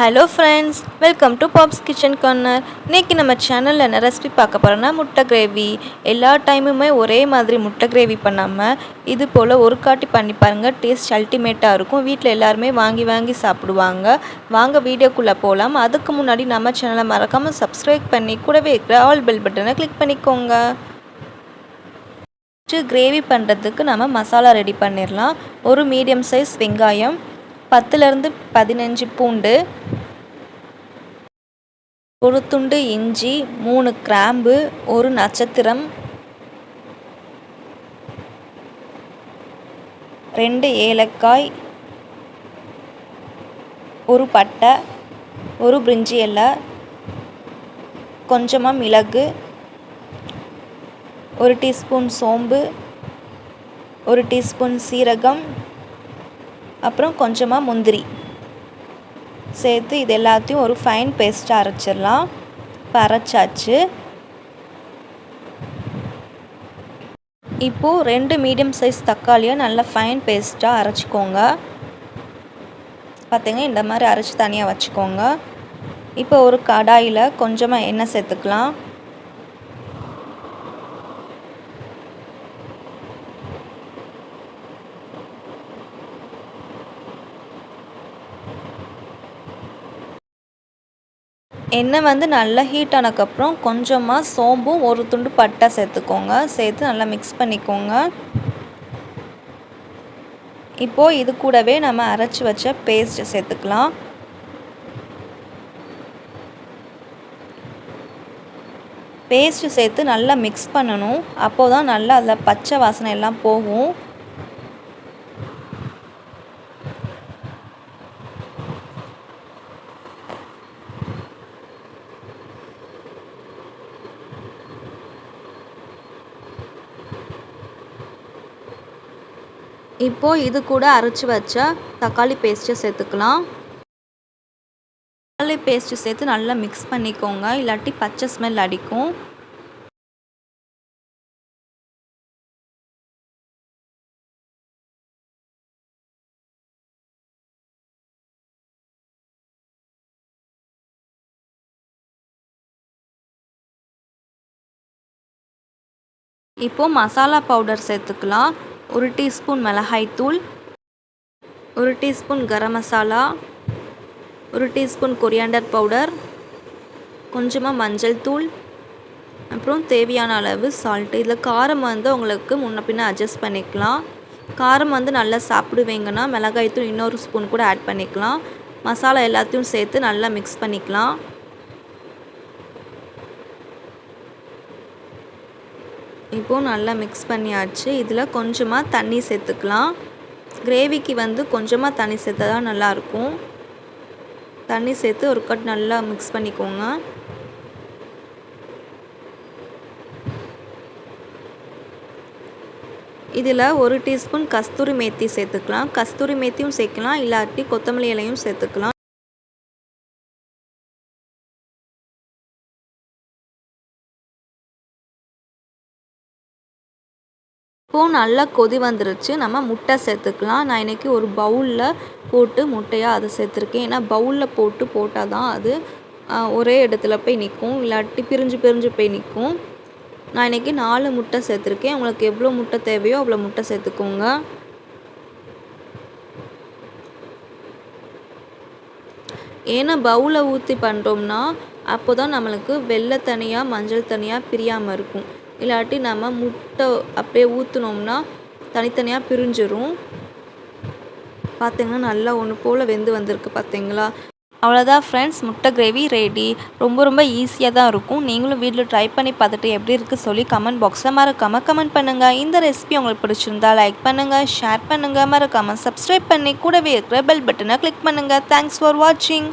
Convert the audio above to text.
Hello friends, welcome to Pops kitchen corner. இன்றைக்கி நம்ம சேனலில் என்ன ரெசிபி பார்க்க போகிறோன்னா முட்டை கிரேவி. எல்லா டைமுமே ஒரே மாதிரி முட்டை கிரேவி பண்ணாமல் இது போல் ஒரு காட்டி பண்ணி பாருங்கள். டேஸ்ட் அல்டிமேட்டாக இருக்கும். வீட்டில் எல்லாருமே வாங்கி சாப்பிடுவாங்க. வாங்க வீடியோக்குள்ளே போகலாம். அதுக்கு முன்னாடி நம்ம சேனலை மறக்காமல் சப்ஸ்கிரைப் பண்ணி கூடவே இருக்கிற ஆல் பெல் பட்டனை கிளிக் பண்ணிக்கோங்க. கிரேவி பண்ணுறதுக்கு நம்ம மசாலா ரெடி பண்ணிடலாம். ஒரு மீடியம் சைஸ் வெங்காயம், 10லேருந்து 15 பூண்டு, ஒரு துண்டு இஞ்சி, 3 கிராம்பு, ஒரு நட்சத்திரம், 2 ஏலக்காய், ஒரு பட்டை, ஒரு பிரிஞ்சி இலை, கொஞ்சமாக மிளகு, ஒரு டீஸ்பூன் சோம்பு, ஒரு டீஸ்பூன் சீரகம், அப்புறம் கொஞ்சமாக முந்திரி சேர்த்து இது எல்லாத்தையும் ஒரு ஃபைன் பேஸ்ட்டாக அரைச்சிடலாம். இப்போ அரைச்சாச்சு. இப்போது 2 மீடியம் சைஸ் தக்காளியை நல்லா ஃபைன் பேஸ்ட்டாக அரைச்சிக்கோங்க. பார்த்தீங்கன்னா இந்த மாதிரி அரைச்சி தனியாக வச்சுக்கோங்க. இப்போ ஒரு கடாயில் கொஞ்சமாக எண்ணெய் சேர்த்துக்கலாம். எண்ணெய் நல்லா ஹீட் ஆனதுக்கப்புறம் கொஞ்சமாக சோம்பும் ஒரு துண்டு பட்டை சேர்த்துக்கோங்க. சேர்த்து நல்லா மிக்ஸ் பண்ணிக்கோங்க. இப்போது இது கூடவே நம்ம அரைச்சி வச்ச பேஸ்ட் சேர்த்துக்கலாம். பேஸ்ட்டு சேர்த்து நல்லா மிக்ஸ் பண்ணணும். அப்போது தான் நல்லா அதில் பச்சை வாசனை எல்லாம் போகும். இப்போது இது கூட அரைச்சி வச்ச தக்காளி பேஸ்ட்டை சேர்த்துக்கலாம். தக்காளி பேஸ்ட்டு சேர்த்து நல்லா மிக்ஸ் பண்ணிக்கோங்க, இல்லாட்டி பச்சை ஸ்மெல் அடிக்கும். இப்போது மசாலா பவுடர் சேர்த்துக்கலாம். 1 டீஸ்பூன் மிளகாய்த்தூள், 1 teaspoon garam masala, 1 teaspoon coriander powder, கொஞ்சமாக மஞ்சள் தூள், அப்புறம் தேவையான அளவு சால்ட்டு. இதில் காரம் உங்களுக்கு முன்ன பின்ன அட்ஜஸ்ட் பண்ணிக்கலாம். காரம் நல்லா சாப்பிடுவீங்கன்னா மிளகாய்த்தூள் இன்னொரு ஸ்பூன் கூட ஆட் பண்ணிக்கலாம். மசாலா எல்லாத்தையும் சேர்த்து நல்லா மிக்ஸ் பண்ணிக்கலாம். இப்போது நல்லா மிக்ஸ் பண்ணியாச்சு. இதில் கொஞ்சமாக தண்ணி சேர்த்துக்கலாம். கிரேவிக்கு கொஞ்சமாக தண்ணி சேர்த்தா தான் நல்லாயிருக்கும். தண்ணி சேர்த்து ஒரு கட் நல்லா மிக்ஸ் பண்ணிக்கோங்க. இதில் 1 டீஸ்பூன் கஸ்தூரி மேத்தி சேர்த்துக்கலாம். கஸ்தூரி மேத்தியும் சேர்க்கலாம், இல்லாட்டி கொத்தமல்லி இலையும் சேர்த்துக்கலாம். இப்போது நல்லா கொதி வந்துருச்சு. நம்ம முட்டை சேர்த்துக்கலாம். நான் இன்றைக்கி ஒரு பவுலில் போட்டு முட்டையாக அதை சேர்த்துருக்கேன். ஏன்னா பவுலில் போட்டால் தான் அது ஒரே இடத்துல போய் நிற்கும், இல்லாட்டி பிரிஞ்சு போய் நிற்கும். நான் இன்றைக்கி 4 முட்டை சேர்த்துருக்கேன். உங்களுக்கு எவ்வளோ முட்டை தேவையோ அவ்வளோ முட்டை சேர்த்துக்கோங்க. ஏன்னா பவுலை ஊற்றி பண்ணுறோம்னா அப்போ தான் நம்மளுக்கு வெள்ளை தனியாக மஞ்சள் தனியாக பிரியாமல் இருக்கும். இல்லாட்டி நம்ம முட்டை அப்படியே ஊற்றினோம்னா தனித்தனியாக பிரிஞ்சிரும். பார்த்திங்கன்னா நல்லா ஒன்று போல் வெந்து வந்திருக்கு பார்த்தீங்களா. அவ்வளோதான் ஃப்ரெண்ட்ஸ், முட்டை கிரேவி ரெடி. ரொம்ப ஈஸியாக தான் இருக்கும். நீங்களும் வீட்டில் ட்ரை பண்ணி பார்த்துட்டு எப்படி இருக்குது சொல்லி கமெண்ட் பாக்ஸில் மறக்காமல் கமெண்ட் பண்ணுங்கள். இந்த ரெசிபி உங்களுக்கு பிடிச்சிருந்தா லைக் பண்ணுங்கள், ஷேர் பண்ணுங்கள், மறக்காமல் சப்ஸ்கிரைப் பண்ணி கூடவே இருக்கிற பெல் பட்டனை கிளிக் பண்ணுங்கள். தேங்க்ஸ் ஃபார் வாட்சிங்.